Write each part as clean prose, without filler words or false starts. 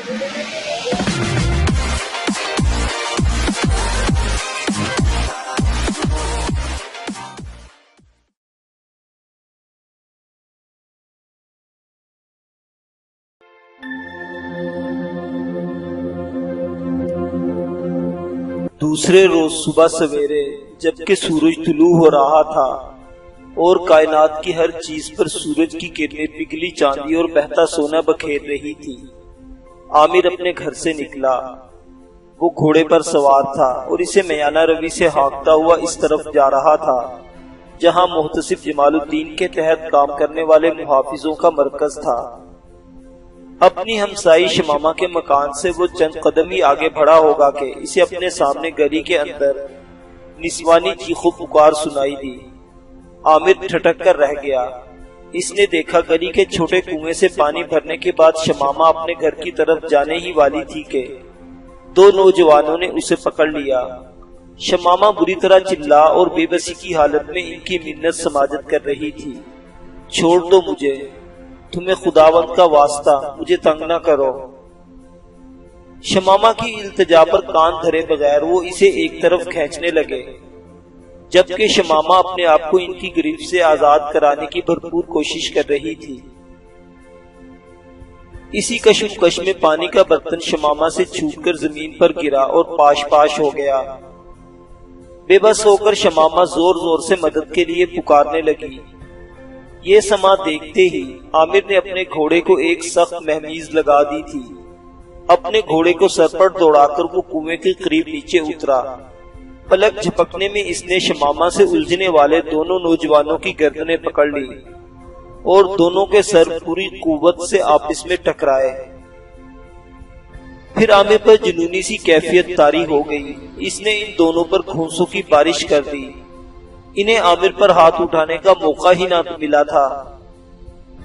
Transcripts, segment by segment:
دوسرے روز صبح سویرے جبکہ سورج طلوع ہو رہا تھا اور کائنات کی ہر چیز پر سورج کی کرنیں پگھلی چاندی اور بہتا سونا بکھیر رہی تھی، عامر اپنے گھر سے نکلا۔ وہ گھوڑے پر سوار تھا اور اسے میانہ روی سے ہانکتا ہوا اس طرف جا رہا تھا جہاں محتسب جمال الدین کے تحت کام کرنے والے محافظوں کا مرکز تھا۔ اپنی ہمسائی شمامہ کے مکان سے وہ چند قدم ہی آگے بڑھا ہوگا کہ اسے اپنے سامنے گلی کے اندر نسوانی چیخو پکار سنائی دی۔ عامر ٹھٹک کر رہ گیا۔ اس نے دیکھا گلی کے چھوٹے کنویں سے پانی بھرنے کے بعد شمامہ اپنے گھر کی طرف جانے ہی والی تھی کہ دو نوجوانوں نے اسے پکڑ لیا۔ شمامہ بری طرح چلا اور بے بسی کی حالت میں ان کی منت سماجت کر رہی تھی۔ چھوڑ دو مجھے، تمہیں خداوند کا واسطہ، مجھے تنگ نہ کرو۔ شمامہ کی التجا پر کان دھرے بغیر وہ اسے ایک طرف کھینچنے لگے، جبکہ شمامہ اپنے آپ کو ان کی گرفت سے آزاد کرانے کی بھرپور کوشش کر رہی تھی۔ اسی کشمکش میں پانی کا برتن شمامہ سے چھوٹ کر زمین پر گرا اور پاش پاش ہو گیا۔ بے بس ہو کر شمامہ زور زور سے مدد کے لیے پکارنے لگی۔ یہ سما دیکھتے ہی عامر نے اپنے گھوڑے کو ایک سخت مہمیز لگا دی تھی۔ اپنے گھوڑے کو سر پر دوڑا کر وہ کنویں کے قریب نیچے اترا۔ پلک جھپکنے میں اس نے شمامہ سے الجھنے والے دونوں نوجوانوں کی گردنیں پکڑ لی اور دونوں کے سر پوری قوت سے آپس میں ٹکرائے۔ پھر عامر پر جنونی سی کیفیت طاری ہو گئی۔ اس نے ان دونوں پر گھونسوں کی بارش کر دی۔ انہیں عامر پر ہاتھ اٹھانے کا موقع ہی نہ ملا تھا،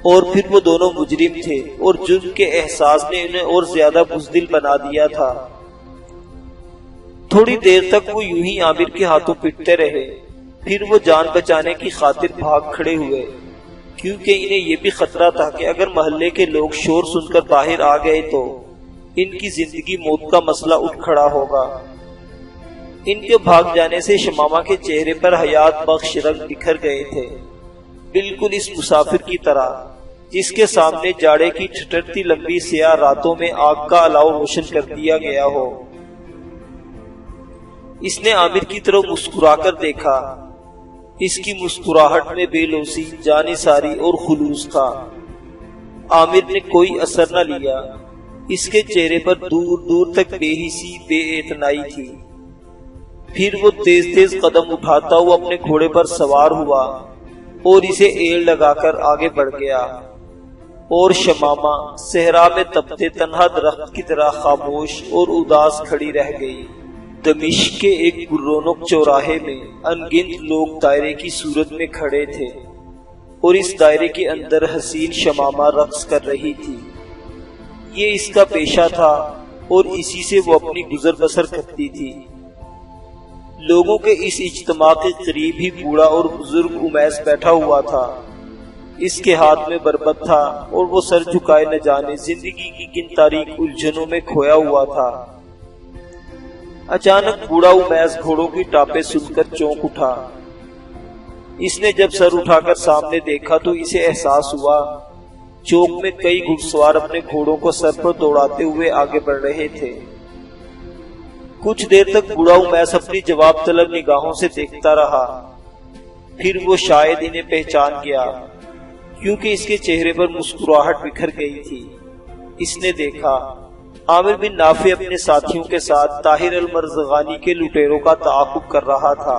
اور پھر وہ دونوں مجرم تھے اور جرم کے احساس نے انہیں اور زیادہ بزدل بنا دیا تھا۔ تھوڑی دیر تک وہ یوں ہی عامر کے ہاتھوں پٹتے رہے، پھر وہ جان بچانے کی خاطر بھاگ کھڑے ہوئے، کیونکہ انہیں یہ بھی خطرہ تھا کہ اگر محلے کے لوگ شور سن کر باہر آ گئے تو ان کی زندگی موت کا مسئلہ اٹھ کھڑا ہوگا۔ ان کے بھاگ جانے سے شمامہ کے چہرے پر حیات بخش رنگ بکھر گئے تھے، بالکل اس مسافر کی طرح جس کے سامنے جاڑے کی ٹھٹرتی لمبی سیاہ راتوں میں آگ کا الاؤ روشن کر دیا گیا ہو۔ اس نے عامر کی طرف مسکرا کر دیکھا۔ اس کی مسکراہٹ میں بے لوثی، جانثاری اور خلوص تھا۔ عامر نے کوئی اثر نہ لیا۔ اس کے چہرے پر دور دور تک بے حسی، بے اعتنائی تھی۔ پھر وہ تیز تیز قدم اٹھاتا ہوا اپنے گھوڑے پر سوار ہوا اور اسے ایڑ لگا کر آگے بڑھ گیا، اور شمامہ صحرا میں تپتے تنہا درخت کی طرح خاموش اور اداس کھڑی رہ گئی۔ دمشق کے ایک پررونق چوراہے میں ان گنت لوگ دائرے کی صورت میں کھڑے تھے، اور اس دائرے کے اندر حسین شمامہ رقص کر رہی تھی۔ یہ اس کا پیشہ تھا اور اسی سے وہ اپنی گزر بسر کرتی تھی۔ لوگوں کے اس اجتماع کے قریب ہی بوڑھا اور بزرگ امیس بیٹھا ہوا تھا۔ اس کے ہاتھ میں بربط تھا اور وہ سر جھکائے نہ جانے زندگی کی کن تاریک الجھنوں میں کھویا ہوا تھا۔ اچانک بوڑھا امیس گھوڑوں کی ٹاپیں سن کر چونک اٹھا۔ اس نے جب سر اٹھا کر سامنے دیکھا تو اسے احساس ہوا چوک میں کئی گھڑ سوار اپنے گھوڑوں کو سر پر دوڑاتے ہوئے آگے بڑھ رہے تھے۔ کچھ دیر تک بوڑھا امیس اپنی جواب طلب نگاہوں سے دیکھتا رہا، پھر وہ شاید انہیں پہچان گیا کیونکہ اس کے چہرے پر مسکراہٹ بکھر گئی تھی۔ اس نے دیکھا عامر بن نافع اپنے ساتھیوں کے ساتھ طاہر المرزغانی کے لٹیروں کا تعاقب کر رہا تھا۔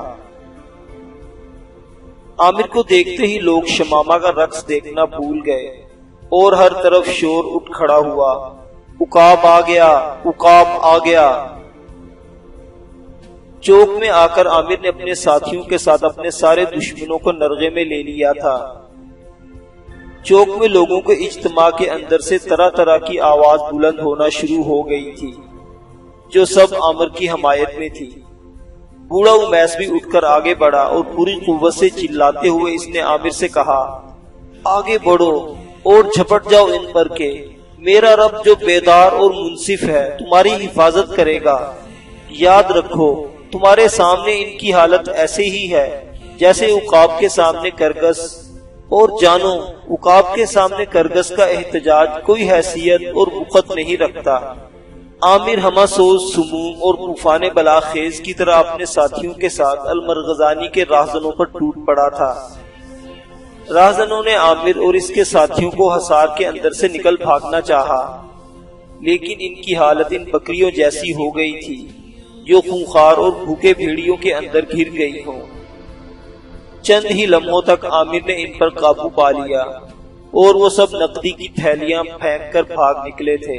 عامر کو دیکھتے ہی لوگ شمامہ کا رقص دیکھنا بھول گئے اور ہر طرف شور اٹھ کھڑا ہوا، عقاب آ گیا، عقاب آ گیا۔ چوک میں آ کر عامر نے اپنے ساتھیوں کے ساتھ اپنے سارے دشمنوں کو نرغے میں لے لیا تھا۔ چوک میں لوگوں کے اجتماع کے اندر سے طرح طرح کی آواز بلند ہونا شروع ہو گئی تھی جو سب عامر کی حمایت میں تھی۔ بوڑھا امیس بھی اٹھ کر آگے بڑھا اور پوری قوت سے چلاتے ہوئے اس نے عامر سے کہا، آگے بڑھو اور جھپٹ جاؤ ان پر کہ میرا رب جو بیدار اور منصف ہے تمہاری حفاظت کرے گا۔ یاد رکھو تمہارے سامنے ان کی حالت ایسے ہی ہے جیسے عقاب کے سامنے کرگس، اور جانو عقاب کے سامنے کرگس کا احتجاج کوئی حیثیت اور وقت نہیں رکھتا۔ عامر ہمہ سوز سموم اور طوفان بلاخیز کی طرح اپنے ساتھیوں کے ساتھ المرغزانی کے راہزنوں پر ٹوٹ پڑا تھا۔ راہزنوں نے عامر اور اس کے ساتھیوں کو حصار کے اندر سے نکل بھاگنا چاہا، لیکن ان کی حالت ان بکریوں جیسی ہو گئی تھی جو خونخوار اور بھوکے بھیڑیوں کے اندر گھر گئی ہوں۔ چند ہی لمحوں تک عامر نے ان پر قابو پا لیا اور وہ سب نقدی کی تھیلیاں پھینک کر بھاگ نکلے تھے۔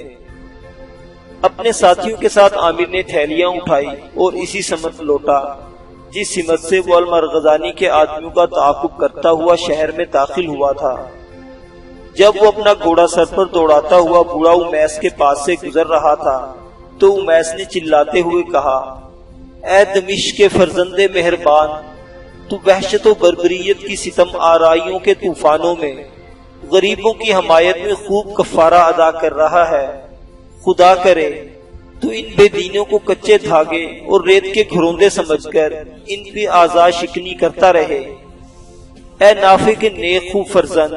اپنے ساتھیوں کے ساتھ عامر نے تھیلیاں اٹھائی اور اسی سمت لوٹا جس سمت سے وہ المرغزانی کے آدمیوں کا تعاقب کرتا ہوا شہر میں داخل ہوا تھا۔ جب وہ اپنا گھوڑا سر پر دوڑاتا ہوا بوڑھا امیس کے پاس سے گزر رہا تھا تو امیس نے چلاتے ہوئے کہا، اے دمشق کے فرزند مہربان، تو وحشت و بربریت کی ستم آرائیوں کے طوفانوں میں غریبوں کی حمایت میں خوب کفارہ ادا کر رہا ہے۔ خدا کرے تو ان بے دینوں کو کچے دھاگے اور ریت کے گھروندے سمجھ کر ان پہ آزاد شکنی کرتا رہے۔ اے نافع کے نیک خو فرزند،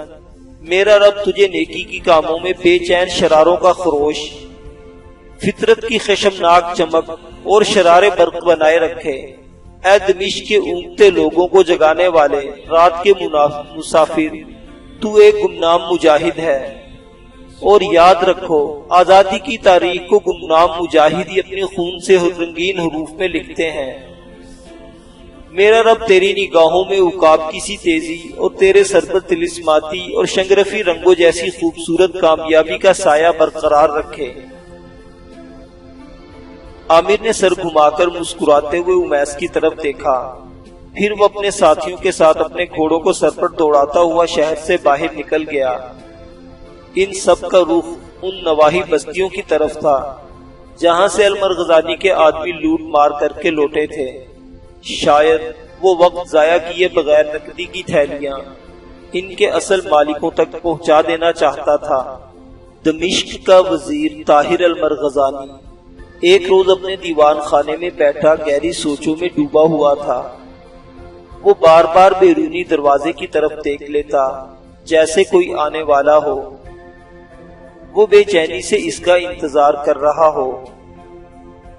میرا رب تجھے نیکی کی کاموں میں بے چین شراروں کا خروش، فطرت کی خشمناک چمک اور شرارے برق بنائے رکھے۔ اے دمشق کے اونگتے لوگوں کو جگانے والے رات کے مسافر، تو ایک گمنام مجاہد ہے۔ اور یاد رکھو آزادی کی تاریخ کو گمنام مجاہد ہی اپنے خون سے رنگین حروف میں لکھتے ہیں۔ میرا رب تیری نگاہوں میں عقاب کی سی تیزی اور تیرے سر پر طلسماتی اور شنگرفی رنگوں جیسی خوبصورت کامیابی کا سایہ برقرار رکھے۔ عامر نے سر گھما کر مسکراتے ہوئے امیس کی طرف دیکھا، پھر وہ اپنے ساتھیوں کے ساتھ اپنے گھوڑوں کو سر پر دوڑاتا ہوا شہر سے باہر نکل گیا۔ ان سب کا رخ ان نواحی بستیوں کی طرف تھا جہاں سے المرغزانی کے آدمی لوٹ مار کر کے لوٹے تھے۔ شاید وہ وقت ضائع کیے بغیر نقدی کی تھیلیاں ان کے اصل مالکوں تک پہنچا دینا چاہتا تھا۔ دمشق کا وزیر طاہر المرغزانی ایک روز اپنے دیوان خانے میں بیٹھا گہری سوچوں میں ڈوبا ہوا تھا۔ وہ بار بار بیرونی دروازے کی طرف دیکھ لیتا جیسے کوئی آنے والا ہو، وہ بے چینی سے اس کا انتظار کر رہا ہو۔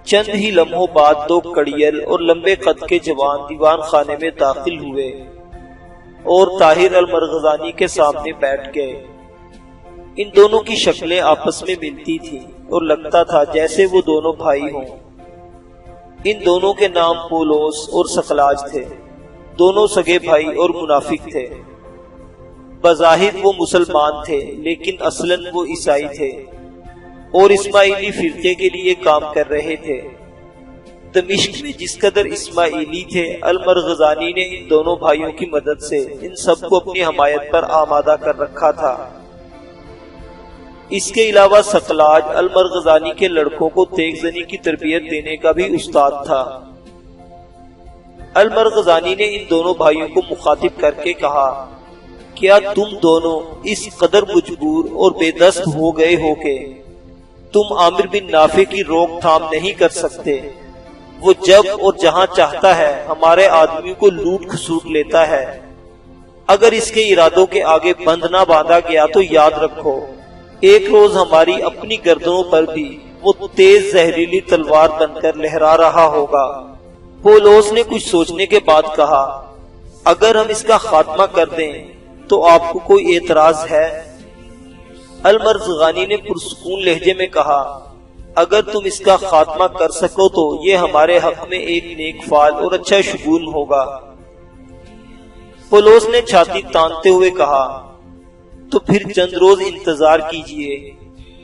چند ہی لمحوں بعد دو کڑیل اور لمبے قد کے جوان دیوان خانے میں داخل ہوئے اور طاہر المرغزانی کے سامنے بیٹھ گئے۔ ان دونوں کی شکلیں آپس میں ملتی تھیں اور لگتا تھا جیسے وہ دونوں بھائی ہوں۔ ان دونوں کے نام پولوس اور سقلاج تھے، دونوں سگے بھائی اور منافق تھے۔ بظاہر وہ مسلمان تھے لیکن اصلاً وہ عیسائی تھے اور اسماعیلی فرقے کے لیے کام کر رہے تھے۔ دمشق میں جس قدر اسماعیلی تھے، المرغزانی نے ان دونوں بھائیوں کی مدد سے ان سب کو اپنی حمایت پر آمادہ کر رکھا تھا۔ اس کے علاوہ سقلاج المرغزانی کے لڑکوں کو تیغ زنی کی تربیت دینے کا بھی استاد تھا۔ المرغزانی نے ان دونوں بھائیوں کو مخاطب کر کے کہا، کیا تم دونوں اس قدر مجبور اور بے دست ہو گئے ہو کہ تم عامر بن نافع کی روک تھام نہیں کر سکتے؟ وہ جب اور جہاں چاہتا ہے ہمارے آدمیوں کو لوٹ کھسوٹ لیتا ہے۔ اگر اس کے ارادوں کے آگے بند نہ باندھا گیا تو یاد رکھو ایک روز ہماری اپنی گردنوں پر بھی وہ تیز زہریلی تلوار بن کر لہرا رہا ہوگا۔ پولوس نے کچھ سوچنے کے بعد کہا، اگر ہم اس کا خاتمہ کر دیں تو آپ کو کوئی اعتراض ہے؟ المرغزانی نے پرسکون لہجے میں کہا، اگر تم اس کا خاتمہ کر سکو تو یہ ہمارے حق میں ایک نیک فعل اور اچھا شگون ہوگا۔ پولوس نے چھاتی تانتے ہوئے کہا، تو پھر چند روز انتظار کیجئے،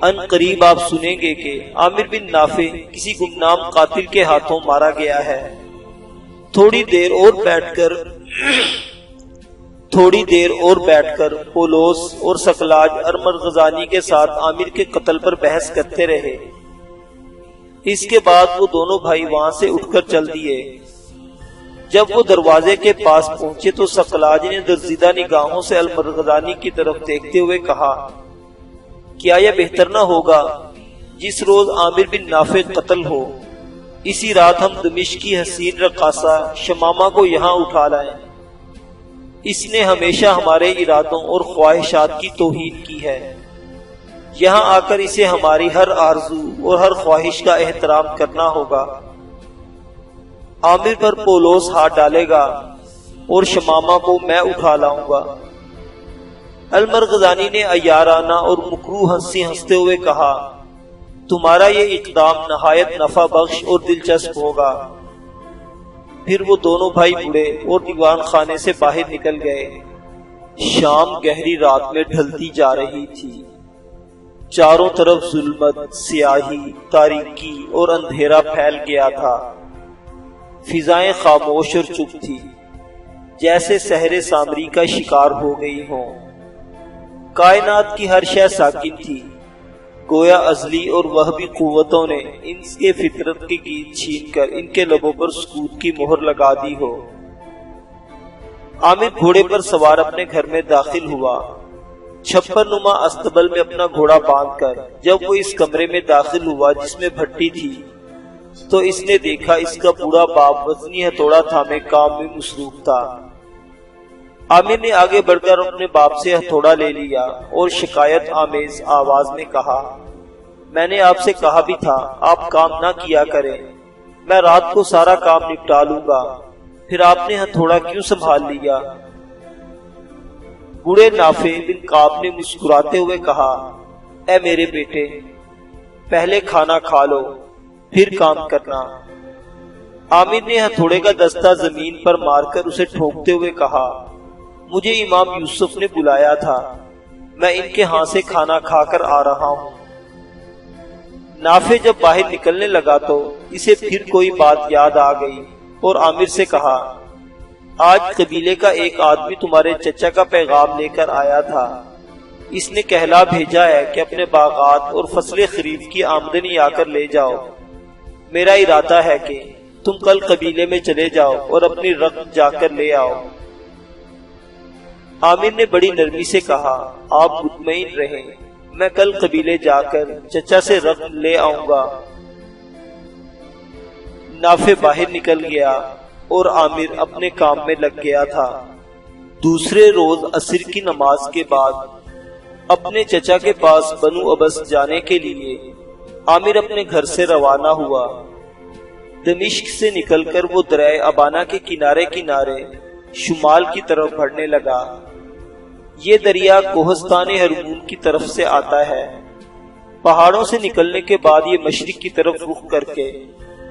ان قریب آپ سنیں گے کہ عامر بن نافع کسی گمنام قاتل کے ہاتھوں مارا گیا ہے۔ تھوڑی دیر اور بیٹھ کر پولوس اور سقلاج المرغزانی کے ساتھ عامر کے قتل پر بحث کرتے رہے۔ اس کے بعد وہ دونوں بھائی وہاں سے اٹھ کر چل دیے۔ جب وہ دروازے کے پاس پہنچے تو سقلاج نے درزیدہ نگاہوں سے المرغزانی کی طرف دیکھتے ہوئے کہا، کیا یہ بہتر نہ ہوگا جس روز عامر بن نافع قتل ہو اسی رات ہم دمشق کی حسین رقاصہ شمامہ کو یہاں اٹھا لائیں؟ اس نے ہمیشہ ہمارے ارادوں اور خواہشات کی توہین کی ہے، یہاں آ کر اسے ہماری ہر آرزو اور ہر خواہش کا احترام کرنا ہوگا۔ عامر پر پولوس ہاتھ ڈالے گا اور شمامہ کو میں اٹھا لاؤں گا۔ المرغزانی نے عیارانہ اور مکروہ ہنسی ہنستے ہوئے کہا، تمہارا یہ اقدام نہایت نفع بخش اور دلچسپ ہوگا۔ پھر وہ دونوں بھائی بڑے اور دیوان خانے سے باہر نکل گئے۔ شام گہری رات میں ڈھلتی جا رہی تھی، چاروں طرف ظلمت، سیاہی، تاریکی اور اندھیرا پھیل گیا تھا۔ فضائیں خاموش اور چپ تھی، جیسے سحر سامری کا شکار ہو گئی ہوں۔ کائنات کی ہر شے ساکن تھی، گویا ازلی اور وہبی قوتوں نے ان کے فطرت کے گیت چھین کر ان کے لبوں پر سکوت کی مہر لگا دی ہو۔ عامر گھوڑے پر سوار اپنے گھر میں داخل ہوا۔ چھپر نما استبل میں اپنا گھوڑا باندھ کر جب وہ اس کمرے میں داخل ہوا جس میں بھٹی تھی تو اس نے دیکھا اس کا بوڑھا باپ وزنی ہتھوڑا تھامے کام میں مصروف تھا۔ عامر نے آگے بڑھ کر اپنے باپ سے ہتھوڑا لے لیا اور شکایت آمیز آواز میں کہا، میں نے آپ سے کہا بھی تھا آپ کام نہ کیا کریں، میں رات کو سارا کام نپٹا لوں گا، پھر آپ نے ہتھوڑا کیوں سنبھال لیا؟ بوڑھے نافع بن کعب نے مسکراتے ہوئے کہا، اے میرے بیٹے، پہلے کھانا کھا لو پھر کام کرنا۔ عامر نے ہتھوڑے کا دستہ زمین پر مار کر اسے ٹھوکتے ہوئے کہا، مجھے امام یوسف نے بلایا تھا، میں ان کے ہاں سے کھانا کھا کر آ رہا ہوں۔ نافع جب باہر نکلنے لگا تو اسے پھر کوئی بات یاد آ گئی اور عامر سے کہا، آج قبیلے کا ایک آدمی تمہارے چچا کا پیغام لے کر آیا تھا، اس نے کہلا بھیجا ہے کہ اپنے باغات اور فصل خریف کی آمدنی آ کر لے جاؤ۔ میرا ارادہ ہے کہ تم کل قبیلے میں چلے جاؤ اور اپنی رقم جا کر لے آؤ۔ عامر نے بڑی نرمی سے کہا، آپ مطمئن رہیں، میں کل قبیلے جا کر چچا سے رقم لے آؤں گا۔ نافع باہر نکل گیا اور عامر اپنے کام میں لگ گیا تھا۔ دوسرے روز عصر کی نماز کے بعد اپنے چچا کے پاس بنو ابس جانے کے لیے عامر اپنے گھر سے روانہ ہوا۔ دمشق سے نکل کر وہ دریائے ابانا کے کنارے کنارے شمال کی طرف بڑھنے لگا۔ یہ دریا کوہستان ہرمون کی طرف سے آتا ہے۔ پہاڑوں سے نکلنے کے بعد یہ مشرق کی طرف رخ کر کے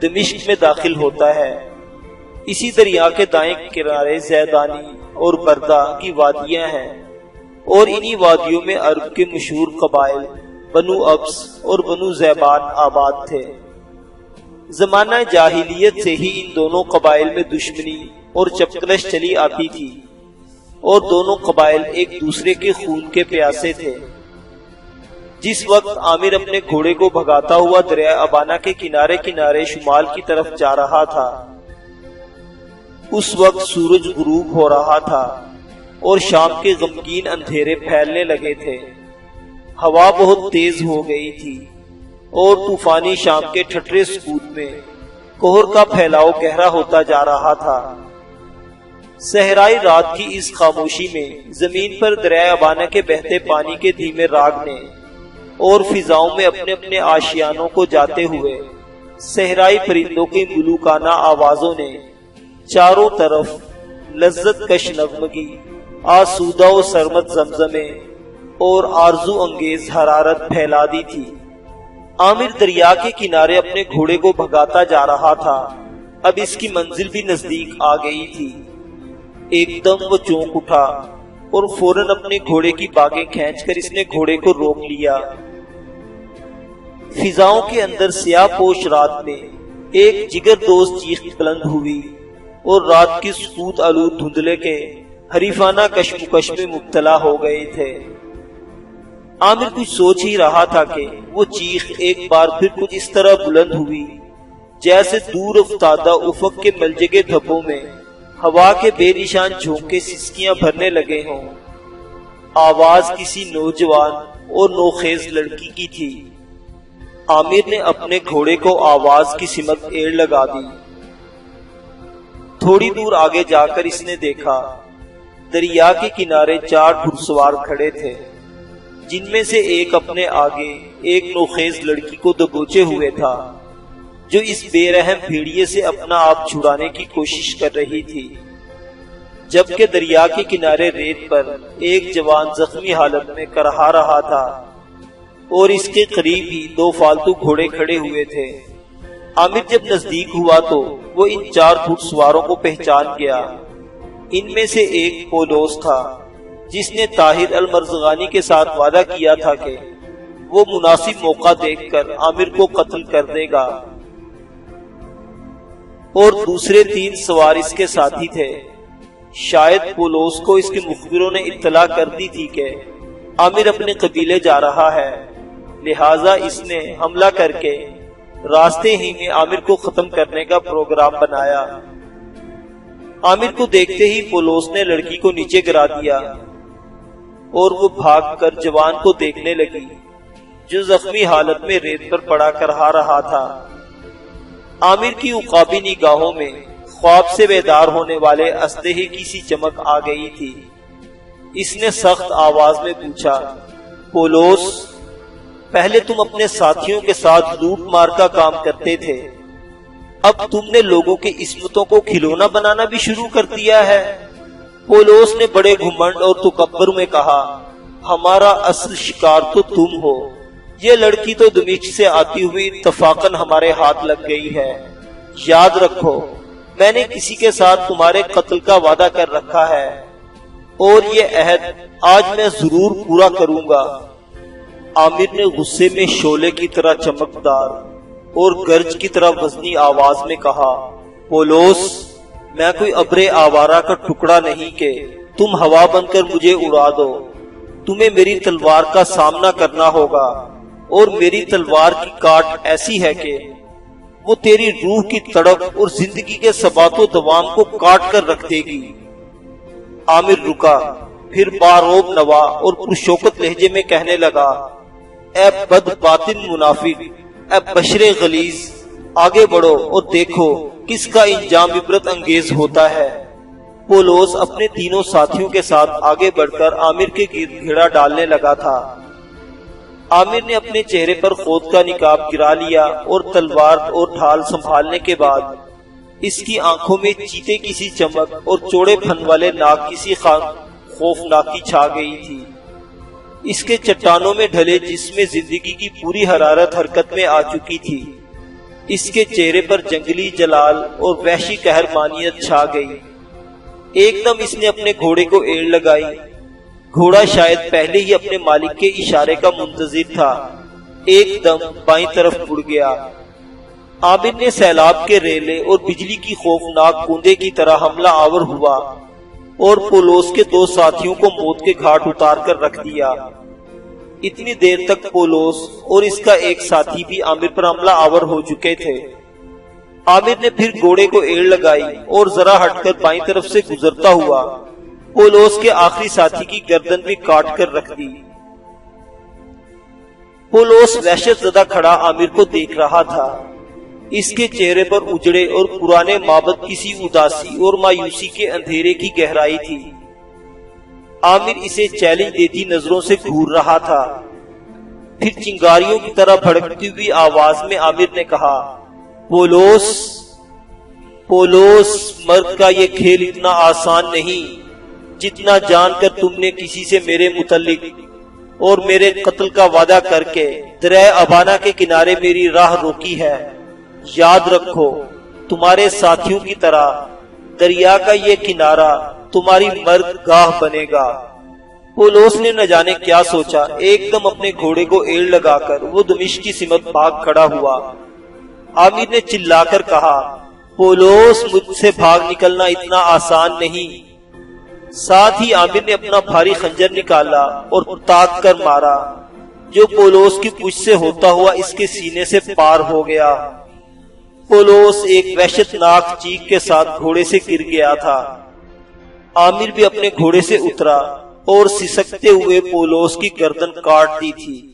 دمشق میں داخل ہوتا ہے۔ اسی دریا کے دائیں کنارے زیدانی اور بردہ کی وادیاں ہیں اور انہی وادیوں میں عرب کے مشہور قبائل بنو ابس اور بنو زیبان آباد تھے۔ زمانہ جاہلیت سے ہی ان دونوں قبائل میں دشمنی اور چپکلش چلی آتی تھی اور دونوں قبائل ایک دوسرے کے خون کے پیاسے تھے۔ جس وقت عامر اپنے گھوڑے کو بھگاتا ہوا دریا ابانا کے کنارے کنارے شمال کی طرف جا رہا تھا، اس وقت سورج غروب ہو رہا تھا اور شام کے غمگین اندھیرے پھیلنے لگے تھے۔ ہوا بہت تیز ہو گئی تھی اور طوفانی شام کے ٹھٹرے سکوت میں کوہر کا پھیلاؤ گہرا ہوتا جا رہا تھا۔ صحرائی رات کی اس خاموشی میں زمین پر دریائے ابانا کے بہتے پانی کے دھیمے راگ نے اور فضاؤں میں اپنے اپنے آشیانوں کو جاتے ہوئے صحرائی پرندوں کی ملوکانہ آوازوں نے چاروں طرف لذت کش نغمگی، آسودہ و سرمت زمزمے اور آرزو انگیز حرارت پھیلا دی تھی۔ عامر دریا کے کنارے اپنے گھوڑے کو بھگاتا جا رہا تھا۔ اب اس کی منزل بھی نزدیک آ گئی تھی۔ ایک دم وہ چونک اٹھا اور فوراً اپنے گھوڑے کی باگیں کھینچ کر اس نے گھوڑے کو روک لیا۔ فضاؤں کے اندر سیاہ پوش رات میں ایک جگر دوست چیخ بلند ہوئی اور رات کی سکوت آلود دھندلے کے حریفانہ کشمکش میں مبتلا ہو گئے تھے۔ عامر کچھ سوچ ہی رہا تھا کہ وہ چیخ ایک بار پھر کچھ اس طرح بلند ہوئی جیسے دور افتادہ افق کے ملجگے دھبوں میں ہوا کے بے نشان جھونکے سسکیاں بھرنے لگے ہوں۔ آواز کسی نوجوان اور نوخیز لڑکی کی تھی۔ عامر نے اپنے گھوڑے کو آواز کی سمت ایڑ لگا دی۔ تھوڑی دور آگے جا کر اس نے دیکھا دریا کے کنارے 4 گھڑسوار کھڑے تھے، جن میں سے ایک اپنے آگے ایک نوخیز لڑکی کو دبوچے ہوئے تھا، جو اس بے رحم بھیڑیے سے اپنا آپ چھڑانے کی کوشش کر رہی تھی، جبکہ دریا کے کنارے ریت پر ایک جوان زخمی حالت میں کرہا رہا تھا اور اس کے قریب ہی 2 فالتو گھوڑے کھڑے ہوئے تھے۔ عامر جب نزدیک ہوا تو وہ ان 4 گھڑسواروں کو پہچان گیا۔ ان میں سے ایک پولوس تھا، جس نے طاہر المرزغانی کے ساتھ وعدہ کیا تھا کہ وہ مناسب موقع دیکھ کر عامر کو قتل کر دے گا، اور دوسرے 3 سوار اس کے ساتھی تھے۔ شاید پولوس کو اس کے مخبروں نے اطلاع کر دی تھی کہ عامر اپنے قبیلے جا رہا ہے، لہٰذا اس نے حملہ کر کے راستے ہی میں عامر کو ختم کرنے کا پروگرام بنایا۔ عامر کو دیکھتے ہی پولوس نے لڑکی کو نیچے گرا دیا اور وہ بھاگ کر جوان کو دیکھنے لگی، جو زخمی حالت میں ریت پر پڑا کرہا رہا تھا۔ عامر کی عقابی نگاہوں میں خواب سے بیدار ہونے والے اسلحے کی سی چمک آ گئی تھی۔ اس نے سخت آواز میں پوچھا، پولوس، پہلے تم اپنے ساتھیوں کے ساتھ لوٹ مار کا کام کرتے تھے، اب تم نے لوگوں کے عصمتوں کو کھلونا بنانا بھی شروع کر دیا ہے۔ پولوس نے بڑے گھمنڈ اور تکبر میں کہا، ہمارا اصل شکار تو تم ہو، یہ لڑکی تو دمشق سے آتی ہوئی اتفاقاً ہمارے ہاتھ لگ گئی ہے۔ یاد رکھو، میں نے کسی کے ساتھ تمہارے قتل کا وعدہ کر رکھا ہے، اور یہ عہد آج میں ضرور پورا کروں گا۔ عامر نے غصے میں شعلے کی طرح چمکدار اور گرج کی طرح وزنی آواز میں کہا، پولوس، میں کوئی ابر آوارہ کا ٹکڑا نہیں کہ تم ہوا بن کر مجھے اڑا دو۔ تمہیں میری تلوار کا سامنا کرنا ہوگا، اور میری تلوار کی کاٹ ایسی ہے کہ وہ تیری روح کی تڑپ اور زندگی کے ثبات و دوام کو کاٹ کر رکھ دے گی۔ عامر رکا، پھر باروب نوا اور پرشوکت لہجے میں کہنے لگا، اے بد باطن منافق، اے بشر غلیظ، آگے بڑھو اور دیکھو کس کا انجام عبرت انگیز ہوتا ہے۔ پولوس اپنے 3 ساتھیوں کے ساتھ آگے بڑھ کر عامر کے گرد گھیرا ڈالنے لگا تھا۔ عامر نے اپنے چہرے پر خود کا نقاب گرا لیا اور تلوار اور ڈھال سنبھالنے کے بعد اس کی آنکھوں میں چیتے کی سی چمک اور چوڑے پھن والے ناک کی سی خوفناکی چھا گئی تھی۔ اس کے چٹانوں میں ڈھلے جسم میں زندگی کی پوری حرارت حرکت میں آ چکی تھی۔ اس کے چہرے پر جنگلی جلال اور وحشی قہرمانیت چھا گئی۔ ایک دم اس نے اپنے گھوڑے کو ایڑ لگائی۔ گھوڑا شاید پہلے ہی اپنے مالک کے اشارے کا منتظر تھا، ایک دم بائیں طرف مڑ گیا۔ عامر نے سیلاب کے ریلے اور بجلی کی خوفناک بوندے کی طرح حملہ آور ہوا اور پولوس کے 2 ساتھیوں کو موت کے گھاٹ اتار کر رکھ دیا۔ اتنی دیر تک پولوس اور اس کا ایک ساتھی بھی عامر پر حملہ آور ہو چکے تھے۔ عامر نے پھر گھوڑے کو ایڑ لگائی اور ذرا ہٹ کر بائیں طرف سے گزرتا ہوا پولوس کے آخری ساتھی کی گردن بھی کاٹ کر رکھ دی۔ پولوس وحشت زدہ کھڑا عامر کو دیکھ رہا تھا۔ اس کے چہرے پر اجڑے اور پرانے مابت کی سی اداسی اور مایوسی کے اندھیرے کی گہرائی تھی۔ عامر اسے چیلنج دیتی نظروں سے گھور رہا تھا۔ پھر چنگاریوں کی طرح بھڑکتی ہوئی آواز میں عامر نے کہا، پولوس، پولوس، مرد کا یہ کھیل اتنا آسان نہیں جتنا جان کر تم نے کسی سے میرے متعلق اور میرے قتل کا وعدہ کر کے دریا ابانا کے کنارے میری راہ روکی ہے۔ یاد رکھو، تمہارے ساتھیوں کی طرح دریا کا یہ کنارہ تمہاری مرد گاہ بنے گا۔ پولوس نے نہ جانے کیا سوچا، ایک دم اپنے گھوڑے کو ایڑ لگا کر وہ دمشق کی سمت بھاگ کھڑا ہوا۔ عامر نے چلا کر کہا، پولوس، مجھ سے بھاگ نکلنا اتنا آسان نہیں۔ ساتھ ہی عامر نے اپنا بھاری خنجر نکالا اور تاک کر مارا، جو پولوس کی پشت سے ہوتا ہوا اس کے سینے سے پار ہو گیا۔ پولوس ایک وحشتناک چیخ کے ساتھ گھوڑے سے گر گیا تھا۔ عامر بھی اپنے گھوڑے سے اترا اور سسکتے ہوئے پولوس کی گردن کاٹ دی تھی۔